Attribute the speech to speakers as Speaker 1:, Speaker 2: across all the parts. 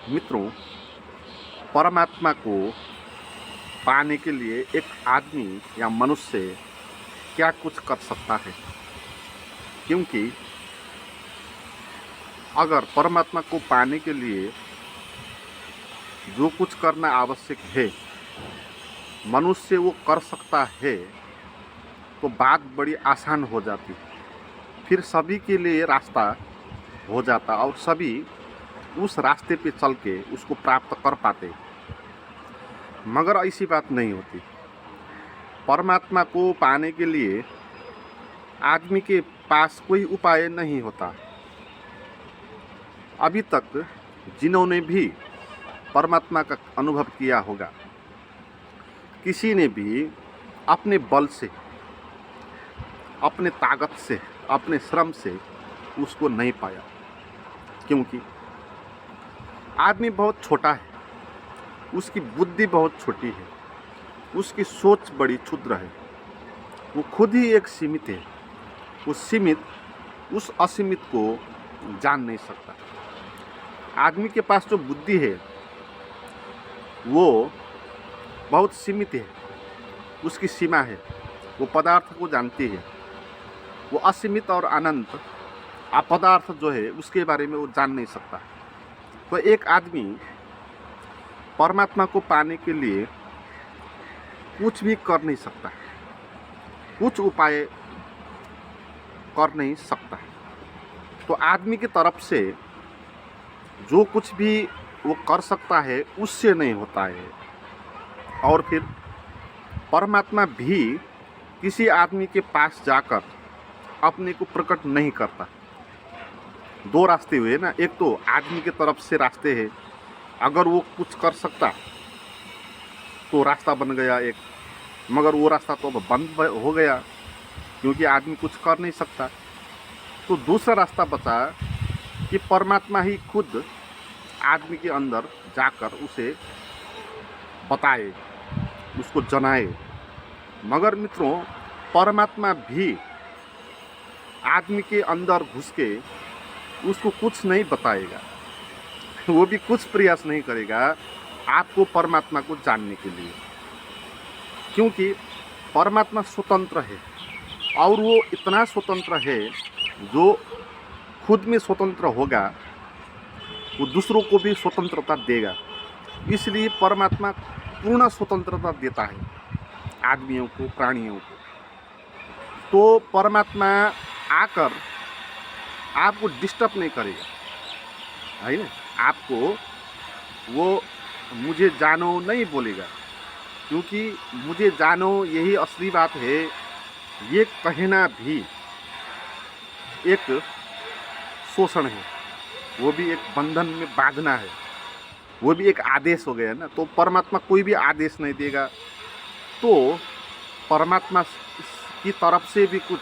Speaker 1: मित्रों, परमात्मा को पाने के लिए एक आदमी या मनुष्य क्या कुछ कर सकता है। क्योंकि अगर परमात्मा को पाने के लिए जो कुछ करना आवश्यक है मनुष्य वो कर सकता है तो बात बड़ी आसान हो जाती, फिर सभी के लिए रास्ता हो जाता और सभी उस रास्ते पे चल के उसको प्राप्त कर पाते। मगर ऐसी बात नहीं होती। परमात्मा को पाने के लिए आदमी के पास कोई उपाय नहीं होता। अभी तक जिन्होंने भी परमात्मा का अनुभव किया होगा, किसी ने भी अपने बल से, अपने ताकत से, अपने श्रम से उसको नहीं पाया। क्योंकि आदमी बहुत छोटा है, उसकी बुद्धि बहुत छोटी है, उसकी सोच बड़ी क्षुद्र है, वो खुद ही एक सीमित है। वो सीमित उस असीमित को जान नहीं सकता। आदमी के पास जो बुद्धि है वो बहुत सीमित है, उसकी सीमा है, वो पदार्थ को जानती है। वो असीमित और अनंत अपदार्थ जो है उसके बारे में वो जान नहीं सकता। तो एक आदमी परमात्मा को पाने के लिए कुछ भी कर नहीं सकता, कुछ उपाय कर नहीं सकता। तो आदमी की तरफ से जो कुछ भी वो कर सकता है उससे नहीं होता है। और फिर परमात्मा भी किसी आदमी के पास जाकर अपने को प्रकट नहीं करता। दो रास्ते हुए ना, एक तो आदमी की तरफ से रास्ते हैं, अगर वो कुछ कर सकता तो रास्ता बन गया एक, मगर वो रास्ता तो अब बंद हो गया क्योंकि आदमी कुछ कर नहीं सकता। तो दूसरा रास्ता बचा कि परमात्मा ही खुद आदमी के अंदर जाकर उसे बताए, उसको जनाए। मगर मित्रों, परमात्मा भी आदमी के अंदर घुस के उसको कुछ नहीं बताएगा, वो भी कुछ प्रयास नहीं करेगा आपको परमात्मा को जानने के लिए। क्योंकि परमात्मा स्वतंत्र है और वो इतना स्वतंत्र है, जो खुद में स्वतंत्र होगा वो दूसरों को भी स्वतंत्रता देगा। इसलिए परमात्मा पूर्ण स्वतंत्रता देता है आदमियों को, प्राणियों को। तो परमात्मा आकर आपको डिस्टर्ब नहीं करेगा, है ना। आपको वो मुझे जानो नहीं बोलेगा, क्योंकि मुझे जानो यही असली बात है। ये कहना भी एक शोषण है, वो भी एक बंधन में बांधना है, वो भी एक आदेश हो गया ना। तो परमात्मा कोई भी आदेश नहीं देगा। तो परमात्मा की तरफ से भी कुछ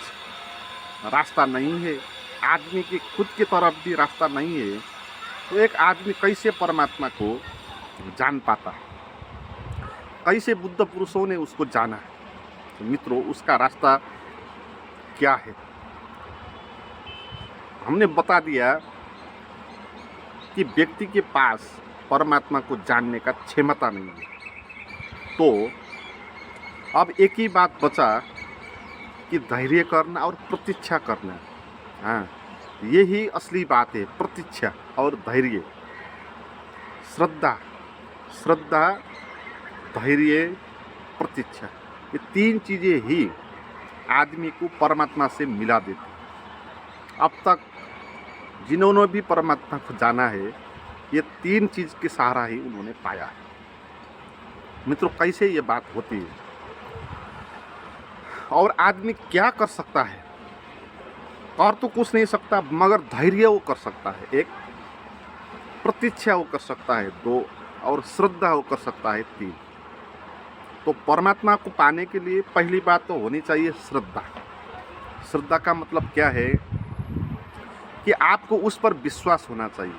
Speaker 1: रास्ता नहीं है, आदमी की खुद की तरफ भी रास्ता नहीं है। तो एक आदमी कैसे परमात्मा को जान पाता, कैसे बुद्ध पुरुषों ने उसको जाना। तो मित्रों, उसका रास्ता क्या है हमने बता दिया कि व्यक्ति के पास परमात्मा को जानने का क्षमता नहीं है। तो अब एक ही बात बचा कि धैर्य करना और प्रतीक्षा करना। हाँ, यही असली बात है, प्रतीक्षा और धैर्य। श्रद्धा, धैर्य, प्रतीक्षा, ये तीन चीज़ें ही आदमी को परमात्मा से मिला देती। अब तक जिन्होंने भी परमात्मा को जाना है, ये तीन चीज़ के सहारा ही उन्होंने पाया है। मित्रों, कैसे ये बात होती है और आदमी क्या कर सकता है? और तो कुछ नहीं सकता, मगर धैर्य वो कर सकता है एक, प्रतीक्षा वो कर सकता है दो, और श्रद्धा वो कर सकता है तीन। तो परमात्मा को पाने के लिए पहली बात तो होनी चाहिए श्रद्धा। श्रद्धा का मतलब क्या है कि आपको उस पर विश्वास होना चाहिए।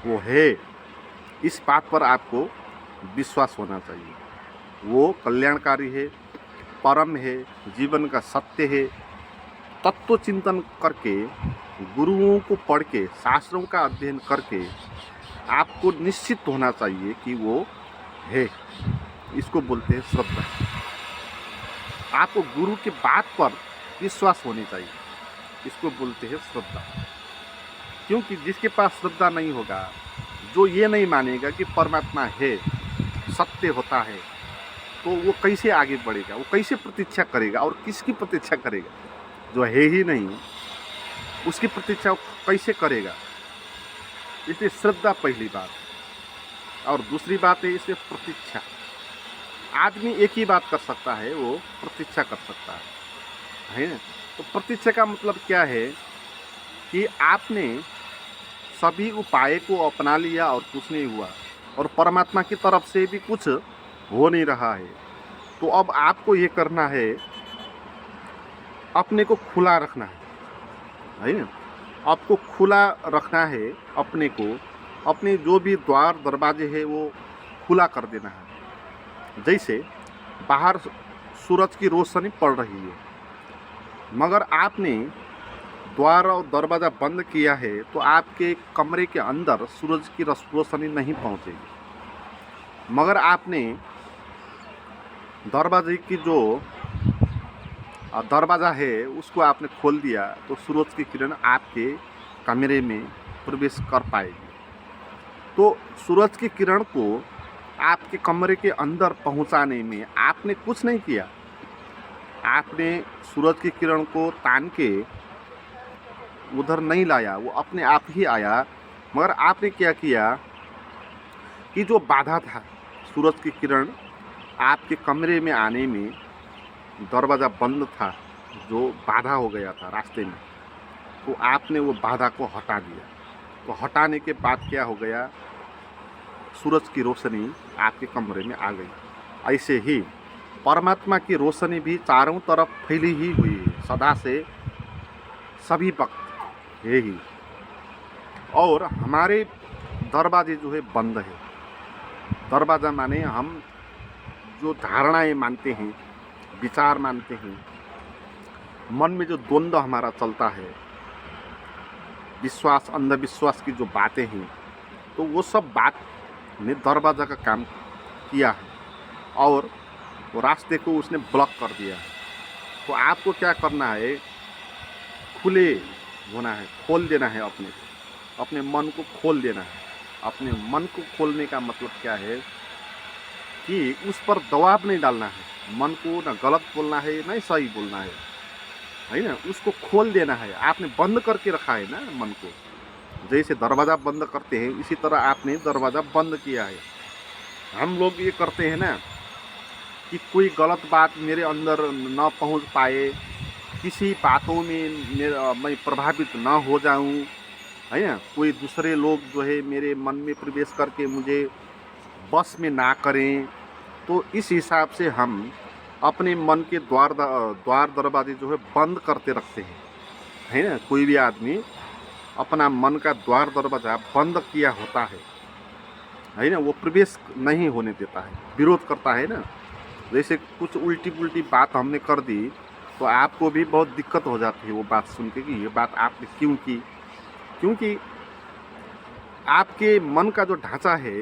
Speaker 1: वो है, इस बात पर आपको विश्वास होना चाहिए। वो कल्याणकारी है, परम है, जीवन का सत्य है। तत्व चिंतन करके, गुरुओं को पढ़ के, शास्त्रों का अध्ययन करके आपको निश्चित होना चाहिए कि वो है। इसको बोलते हैं श्रद्धा। आपको गुरु की बात पर विश्वास होनी चाहिए, इसको बोलते हैं श्रद्धा। क्योंकि जिसके पास श्रद्धा नहीं होगा, जो ये नहीं मानेगा कि परमात्मा है, सत्य होता है, तो वो कैसे आगे बढ़ेगा, वो कैसे प्रतीक्षा करेगा और किसकी प्रतीक्षा करेगा? जो है ही नहीं उसकी प्रतीक्षा कैसे करेगा? इसलिए श्रद्धा पहली बात, और दूसरी बात है इसमें प्रतीक्षा। आदमी एक ही बात कर सकता है, वो प्रतीक्षा कर सकता है ना। तो प्रतीक्षा का मतलब क्या है कि आपने सभी उपाय को अपना लिया और कुछ नहीं हुआ, और परमात्मा की तरफ से भी कुछ हो नहीं रहा है। तो अब आपको ये करना है, अपने को खुला रखना है ना। आपको खुला रखना है अपने को, अपने जो भी द्वार दरवाजे है वो खुला कर देना है। जैसे बाहर सूरज की रोशनी पड़ रही है, मगर आपने द्वार और दरवाज़ा बंद किया है, तो आपके कमरे के अंदर सूरज की रोशनी नहीं पहुंचेगी। मगर आपने दरवाजे की जो दरवाज़ा है उसको आपने खोल दिया, तो सूरज की किरण आपके कमरे में प्रवेश कर पाएगी। तो सूरज की किरण को आपके कमरे के अंदर पहुंचाने में आपने कुछ नहीं किया। आपने सूरज की किरण को तान के उधर नहीं लाया, वो अपने आप ही आया। मगर आपने क्या किया कि जो बाधा था सूरज की किरण आपके कमरे में आने में, दरवाज़ा बंद था, जो बाधा हो गया था रास्ते में, तो आपने वो बाधा को हटा दिया। तो हटाने के बाद क्या हो गया, सूरज की रोशनी आपके कमरे में आ गई। ऐसे ही परमात्मा की रोशनी भी चारों तरफ फैली ही हुई है, सदा से सभी वक्त है ही। और हमारे दरवाजे जो है बंद है। दरवाज़ा माने हम जो धारणाएं मानते हैं, विचार मानते हैं, मन में जो द्वंद्व हमारा चलता है, विश्वास अंधविश्वास की जो बातें हैं, तो वो सब बात ने दरवाज़ा का काम किया है और वो रास्ते को उसने ब्लॉक कर दिया है। तो आपको क्या करना है, खुले होना है, खोल देना है, अपने मन को खोल देना है। अपने मन को खोलने का मतलब क्या है कि उस पर दबाव नहीं डालना है। मन को ना गलत बोलना है ना सही बोलना है ना, उसको खोल देना है। आपने बंद करके रखा है ना मन को, जैसे दरवाज़ा बंद करते हैं इसी तरह आपने दरवाज़ा बंद किया है। हम लोग ये करते हैं ना कि कोई गलत बात मेरे अंदर ना पहुंच पाए, किसी बातों में मैं प्रभावित ना हो जाऊं, है ना। कोई दूसरे लोग जो है मेरे मन में प्रवेश करके मुझे बस में ना करें। तो इस हिसाब से हम अपने मन के द्वार दरवाजे जो है बंद करते रखते हैं, है ना। कोई भी आदमी अपना मन का द्वार दरवाज़ा बंद किया होता है ना, वो प्रवेश नहीं होने देता है, विरोध करता है ना। जैसे कुछ उल्टी पुल्टी बात हमने कर दी तो आपको भी बहुत दिक्कत हो जाती है वो बात सुन के कि ये बात आपने क्यों की। क्योंकि आपके मन का जो ढांचा है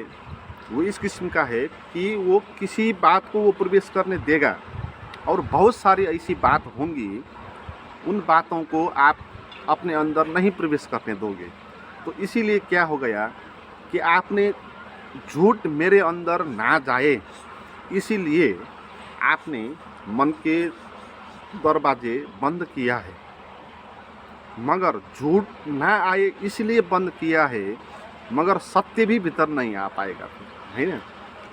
Speaker 1: वो इस किस्म का है कि वो किसी बात को वो प्रवेश करने देगा, और बहुत सारी ऐसी बात होंगी, उन बातों को आप अपने अंदर नहीं प्रवेश करने दोगे। तो इसीलिए क्या हो गया कि आपने झूठ मेरे अंदर ना जाए, इसीलिए आपने मन के दरवाजे बंद किया है। मगर झूठ ना आए इसलिए बंद किया है, मगर सत्य भी भीतर नहीं आ पाएगा, है ना।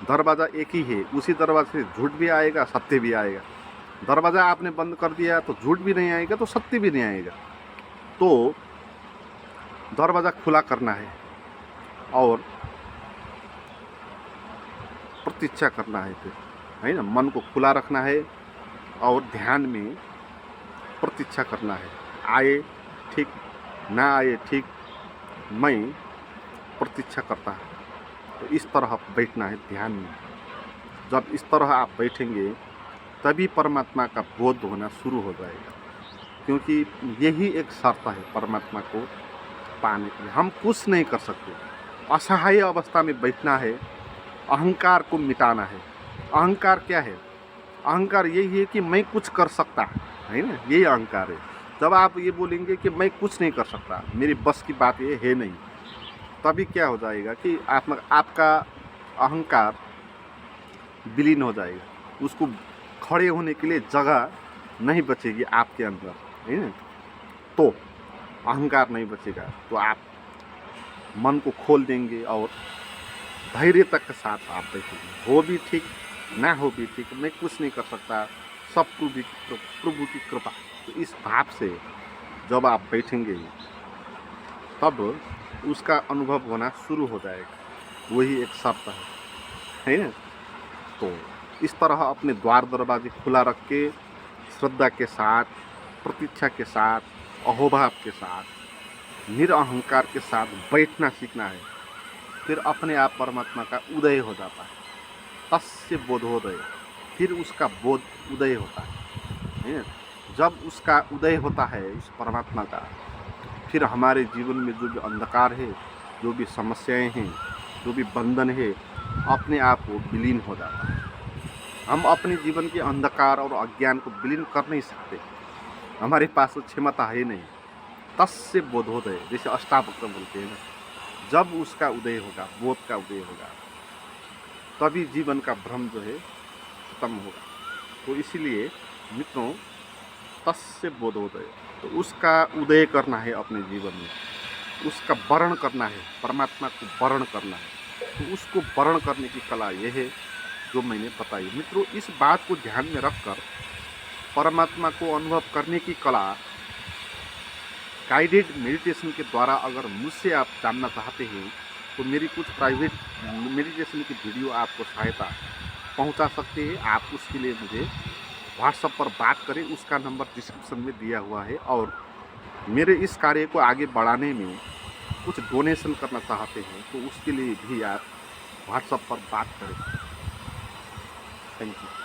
Speaker 1: दरवाज़ा एक ही है, उसी दरवाजे से झूठ भी आएगा, सत्य भी आएगा। दरवाज़ा आपने बंद कर दिया तो झूठ भी नहीं आएगा, तो सत्य भी नहीं आएगा। तो दरवाज़ा खुला करना है और प्रतीक्षा करना है, फिर है ना। मन को खुला रखना है और ध्यान में प्रतीक्षा करना है। आए ठीक, ना आए ठीक, मैं प्रतीक्षा करता है। तो इस तरह बैठना है ध्यान में। जब इस तरह आप बैठेंगे तभी परमात्मा का बोध होना शुरू हो जाएगा, क्योंकि यही एक शर्त है परमात्मा को पाने के लिए। हम कुछ नहीं कर सकते, असहाय अवस्था में बैठना है, अहंकार को मिटाना है। अहंकार क्या है? अहंकार यही है कि मैं कुछ कर सकता है ना, यही अहंकार है। जब आप ये बोलेंगे कि मैं कुछ नहीं कर सकता, मेरी बस की बात ये है नहीं, तभी क्या हो जाएगा कि आपका अहंकार विलीन हो जाएगा। उसको खड़े होने के लिए जगह नहीं बचेगी आपके अंदर, है ना। तो अहंकार नहीं बचेगा तो आप मन को खोल देंगे और धैर्यता के साथ आप बैठेंगे। हो भी ठीक, ना हो भी ठीक, मैं कुछ नहीं कर सकता, सब प्रभु की कृपा। तो इस भाव से जब आप बैठेंगे तब उसका अनुभव होना शुरू हो जाएगा। वही एक शर्त है ना। तो इस तरह अपने द्वार दरवाजे खुला रख के श्रद्धा के साथ, प्रतीक्षा के साथ, अहोभाव के साथ, निरअहंकार के साथ बैठना सीखना है। फिर अपने आप परमात्मा का उदय हो जाता है। तस्य बोधोदय, फिर उसका बोध उदय होता है। जब उसका उदय होता है इस परमात्मा का, फिर हमारे जीवन में जो भी अंधकार है, जो भी समस्याएं हैं, जो भी बंधन है, अपने आप वो विलीन हो जाता है। हम अपने जीवन के अंधकार और अज्ञान को विलीन कर नहीं सकते, हमारे पास वो क्षमता है नहीं। तस्य बोधोदय, जैसे अष्टावक्र बोलते हैं ना, जब उसका उदय होगा, बोध का उदय होगा, तभी जीवन का भ्रम जो है खत्म होगा। तो इसीलिए मित्रों, तस्य बोधोदय, तो उसका उदय करना है अपने जीवन में, उसका वर्ण करना है, परमात्मा को वर्ण करना है। तो उसको वर्ण करने की कला यह है जो मैंने बताई। मित्रों, इस बात को ध्यान में रखकर परमात्मा को अनुभव करने की कला गाइडेड मेडिटेशन के द्वारा अगर मुझसे आप जानना चाहते हैं तो मेरी कुछ प्राइवेट मेडिटेशन की वीडियो आपको सहायता पहुंचा सकते हैं। आप उसके लिए मुझे व्हाट्सएप पर बात करें, उसका नंबर डिस्क्रिप्शन में दिया हुआ है। और मेरे इस कार्य को आगे बढ़ाने में कुछ डोनेशन करना चाहते हैं तो उसके लिए भी आप व्हाट्सएप पर बात करें। Thank you.